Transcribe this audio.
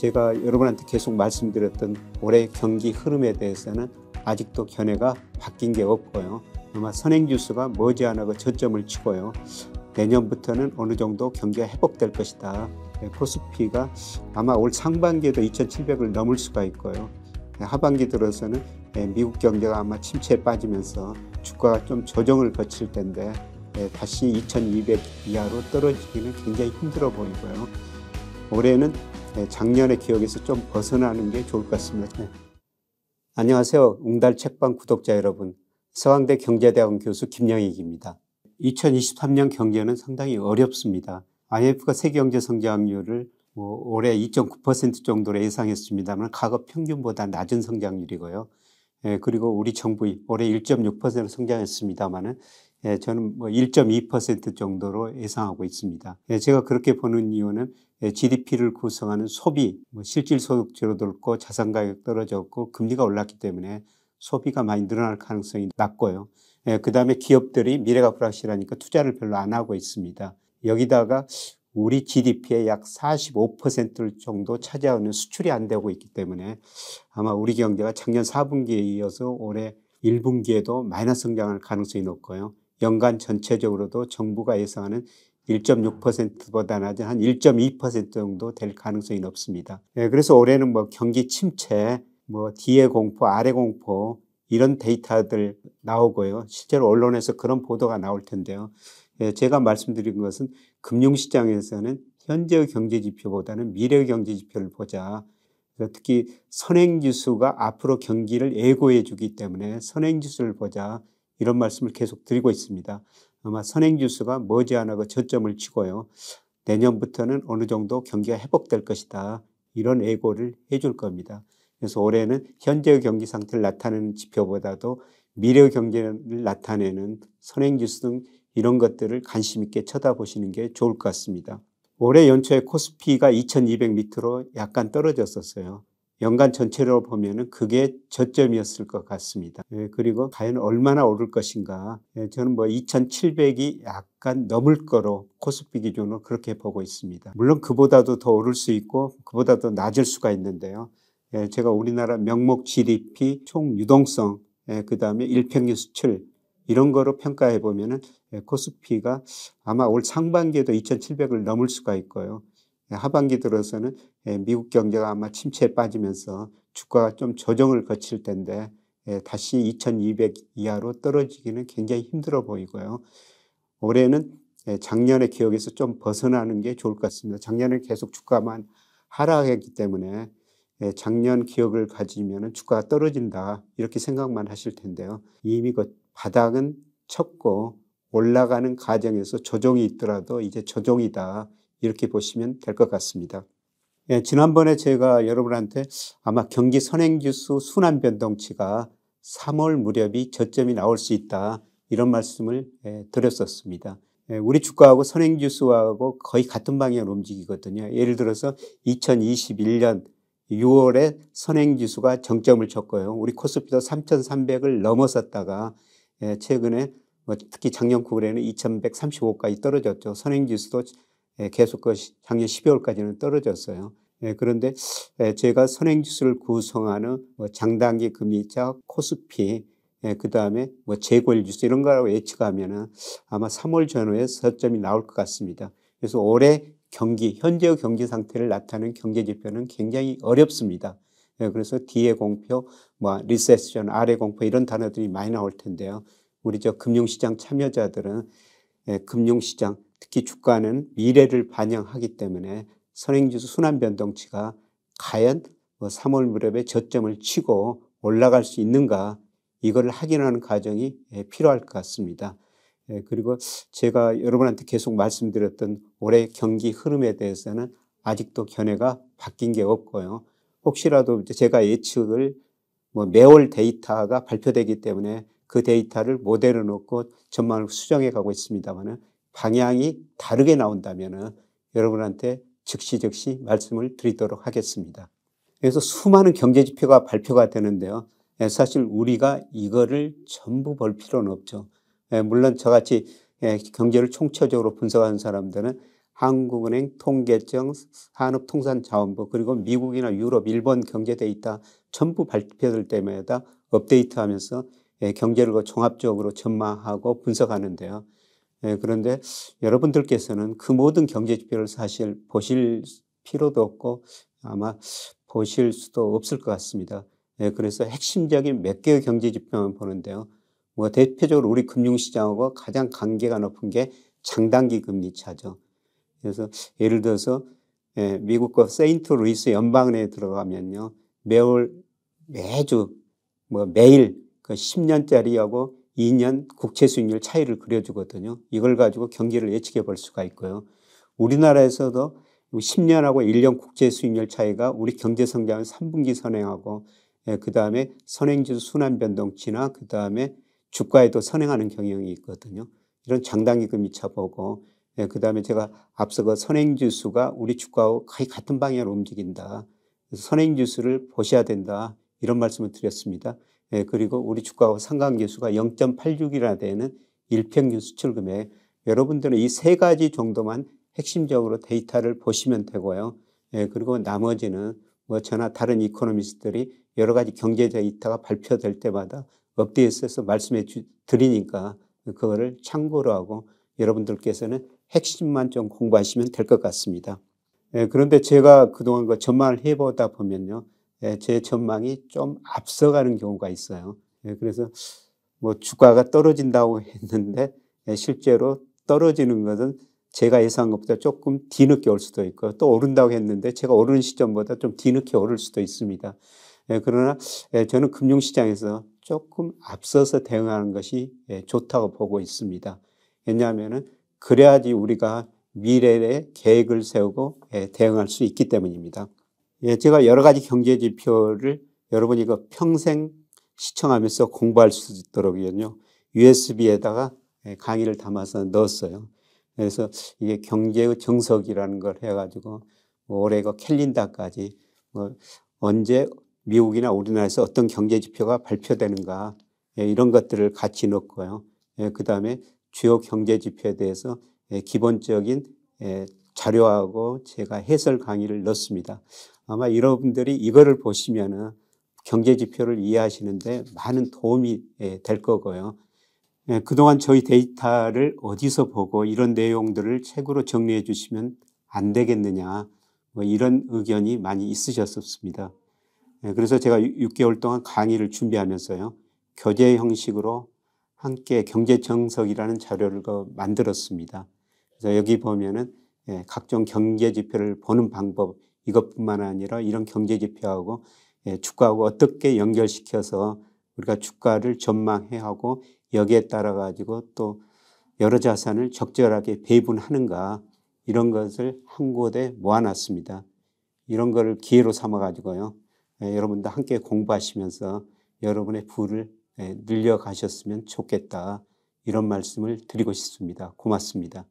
제가 여러분한테 계속 말씀드렸던 올해 경기 흐름에 대해서는 아직도 견해가 바뀐 게 없고요. 아마 선행지수가 머지않아 저점을 치고요. 내년부터는 어느 정도 경기가 회복될 것이다. 코스피가 아마 올 상반기에도 2,700을 넘을 수가 있고요. 하반기 들어서는 미국 경제가 아마 침체에 빠지면서 주가가 좀 조정을 거칠 텐데 다시 2,200 이하로 떨어지기는 굉장히 힘들어 보이고요. 올해는 작년의 기억에서 좀 벗어나는 게 좋을 것 같습니다. 안녕하세요. 웅달 책방 구독자 여러분. 서강대 경제대학원 교수 김영익입니다. 2023년 경제는 상당히 어렵습니다. IMF가 세계경제 성장률을 올해 2.9% 정도로 예상했습니다만 과거 평균보다 낮은 성장률이고요. 그리고 우리 정부 올해 1.6% 성장했습니다만 저는 1.2% 정도로 예상하고 있습니다. 제가 그렇게 보는 이유는 GDP를 구성하는 소비, 실질소득 줄어들고 자산가격 떨어졌고 금리가 올랐기 때문에 소비가 많이 늘어날 가능성이 낮고요. 그 다음에 기업들이 미래가 불확실하니까 투자를 별로 안 하고 있습니다. 여기다가 우리 GDP의 약 45% 정도 차지하는 수출이 안 되고 있기 때문에 아마 우리 경제가 작년 4분기에 이어서 올해 1분기에도 마이너스 성장할 가능성이 높고요. 연간 전체적으로도 정부가 예상하는 1.6%보다 낮은 한 1.2% 정도 될 가능성이 높습니다. 그래서 올해는 경기 침체, 뒤에 공포, 아래 공포 이런 데이터들 나오고요. 실제로 언론에서 그런 보도가 나올 텐데요. 제가 말씀드린 것은 금융시장에서는 현재의 경제지표보다는 미래의 경제지표를 보자. 특히 선행지수가 앞으로 경기를 예고해 주기 때문에 선행지수를 보자. 이런 말씀을 계속 드리고 있습니다. 아마 선행지수가 머지않아 저점을 치고요. 내년부터는 어느 정도 경기가 회복될 것이다. 이런 예고를 해줄 겁니다. 그래서 올해는 현재의 경기 상태를 나타내는 지표보다도 미래의 경제를 나타내는 선행지수 등 이런 것들을 관심 있게 쳐다보시는 게 좋을 것 같습니다. 올해 연초에 코스피가 2200 밑으로 약간 떨어졌었어요. 연간 전체로 보면은 그게 저점이었을 것 같습니다. 그리고 과연 얼마나 오를 것인가. 저는 2700이 약간 넘을 거로 코스피 기준으로 그렇게 보고 있습니다. 물론 그보다도 더 오를 수 있고 그보다도 낮을 수가 있는데요. 제가 우리나라 명목 GDP 총 유동성, 그 다음에 일평균 수출 이런 거로 평가해 보면은 코스피가 아마 올 상반기에도 2,700을 넘을 수가 있고요. 하반기 들어서는 미국 경제가 아마 침체에 빠지면서 주가가 좀 조정을 거칠 텐데 다시 2,200 이하로 떨어지기는 굉장히 힘들어 보이고요. 올해는 작년의 기억에서 좀 벗어나는 게 좋을 것 같습니다. 작년에 계속 주가만 하락했기 때문에 작년 기억을 가지면 주가가 떨어진다 이렇게 생각만 하실 텐데요. 이미 그 바닥은 쳤고 올라가는 과정에서 조정이 있더라도 이제 조정이다 이렇게 보시면 될 것 같습니다. 지난번에 제가 여러분한테 아마 경기 선행지수 순환 변동치가 3월 무렵이 저점이 나올 수 있다 이런 말씀을 드렸었습니다. 우리 주가하고 선행지수하고 거의 같은 방향으로 움직이거든요. 예를 들어서 2021년 6월에 선행지수가 정점을 쳤고요. 우리 코스피도 3,300을 넘어섰다가 최근에 특히 작년 9월에는 2,135까지 떨어졌죠. 선행지수도 계속 작년 12월까지는 떨어졌어요. 그런데 제가 선행지수를 구성하는 장단기 금리차, 코스피, 그 다음에 재고일지수 이런 거라고 예측하면은 아마 3월 전후에 저점이 나올 것 같습니다. 그래서 올해 경기, 현재의 경기 상태를 나타내는 경제지표는 굉장히 어렵습니다. 그래서 뒤에 공표, 리세션, 아래 공포 이런 단어들이 많이 나올 텐데요. 우리 금융시장 참여자들은 금융시장, 특히 주가는 미래를 반영하기 때문에 선행지수 순환 변동치가 과연 3월 무렵에 저점을 치고 올라갈 수 있는가 이걸 확인하는 과정이 필요할 것 같습니다. 그리고 제가 여러분한테 계속 말씀드렸던 올해 경기 흐름에 대해서는 아직도 견해가 바뀐 게 없고요. 혹시라도 제가 예측을 매월 데이터가 발표되기 때문에 그 데이터를 모델로 놓고 전망을 수정해 가고 있습니다만 방향이 다르게 나온다면 여러분한테 즉시 말씀을 드리도록 하겠습니다. 그래서 수많은 경제지표가 발표가 되는데요. 사실 우리가 이거를 전부 볼 필요는 없죠. 물론 저같이 경제를 총체적으로 분석하는 사람들은 한국은행, 통계청, 산업통상자원부, 그리고 미국이나 유럽, 일본 경제 데이터 전부 발표될 때마다 업데이트하면서 경제를 종합적으로 전망하고 분석하는데요. 그런데 여러분들께서는 그 모든 경제 지표를 사실 보실 필요도 없고 아마 보실 수도 없을 것 같습니다. 그래서 핵심적인 몇 개의 경제 지표만 보는데요. 뭐 대표적으로 우리 금융시장하고 가장 관계가 높은 게 장단기 금리 차죠. 그래서 예를 들어서 미국과 세인트루이스 연방은행에 들어가면요. 매주 뭐 매일 그 10년짜리하고 2년 국채 수익률 차이를 그려주거든요. 이걸 가지고 경기를 예측해 볼 수가 있고요. 우리나라에서도 10년하고 1년 국채 수익률 차이가 우리 경제 성장을 3분기 선행하고 그다음에 선행지수 순환 변동치나 그다음에 주가에도 선행하는 경향이 있거든요. 이런 장단기 금리차 보고 그다음에 제가 앞서 그 선행지수가 우리 주가하고 거의 같은 방향으로 움직인다. 그래서 선행지수를 보셔야 된다. 이런 말씀을 드렸습니다. 그리고 우리 주가하고 상관계수가 0.86이나 되는 일평균 수출 금액. 여러분들은 이 세 가지 정도만 핵심적으로 데이터를 보시면 되고요. 그리고 나머지는 뭐 저나 다른 이코노미스트들이 여러 가지 경제 데이터가 발표될 때마다 업데이트해서 말씀해 드리니까 그거를 참고로 하고 여러분들께서는 핵심만 좀 공부하시면 될 것 같습니다. 그런데 제가 그동안 그 전망을 해보다 보면요. 제 전망이 좀 앞서가는 경우가 있어요. 그래서 뭐 주가가 떨어진다고 했는데 실제로 떨어지는 것은 제가 예상한 것보다 조금 뒤늦게 올 수도 있고 또 오른다고 했는데 제가 오르는 시점보다 좀 뒤늦게 오를 수도 있습니다. 그러나 저는 금융시장에서 조금 앞서서 대응하는 것이 좋다고 보고 있습니다. 왜냐하면 그래야지 우리가 미래에 계획을 세우고 대응할 수 있기 때문입니다. 제가 여러 가지 경제 지표를 여러분이 이거 평생 시청하면서 공부할 수 있도록요. USB에다가 강의를 담아서 넣었어요. 그래서 이게 경제의 정석이라는 걸 해가지고 올해 그 캘린더까지 뭐 언제 미국이나 우리나라에서 어떤 경제 지표가 발표되는가 이런 것들을 같이 넣고요. 그다음에 주요 경제 지표에 대해서 기본적인 자료하고 제가 해설 강의를 넣습니다. 아마 여러분들이 이거를 보시면은 경제 지표를 이해하시는데 많은 도움이 될 거고요. 그동안 저희 데이터를 어디서 보고 이런 내용들을 책으로 정리해 주시면 안 되겠느냐 뭐 이런 의견이 많이 있으셨습니다. 그래서 제가 6개월 동안 강의를 준비하면서요. 교재 형식으로 함께 경제정석이라는 자료를 만들었습니다. 그래서 여기 보면은 각종 경제 지표를 보는 방법 이것뿐만 아니라 이런 경제 지표하고 주가하고 어떻게 연결시켜서 우리가 주가를 전망해야 하고 여기에 따라 가지고 또 여러 자산을 적절하게 배분하는가 이런 것을 한 곳에 모아놨습니다. 이런 걸 기회로 삼아 가지고요. 여러분도 함께 공부하시면서 여러분의 부를 늘려가셨으면 좋겠다. 이런 말씀을 드리고 싶습니다. 고맙습니다.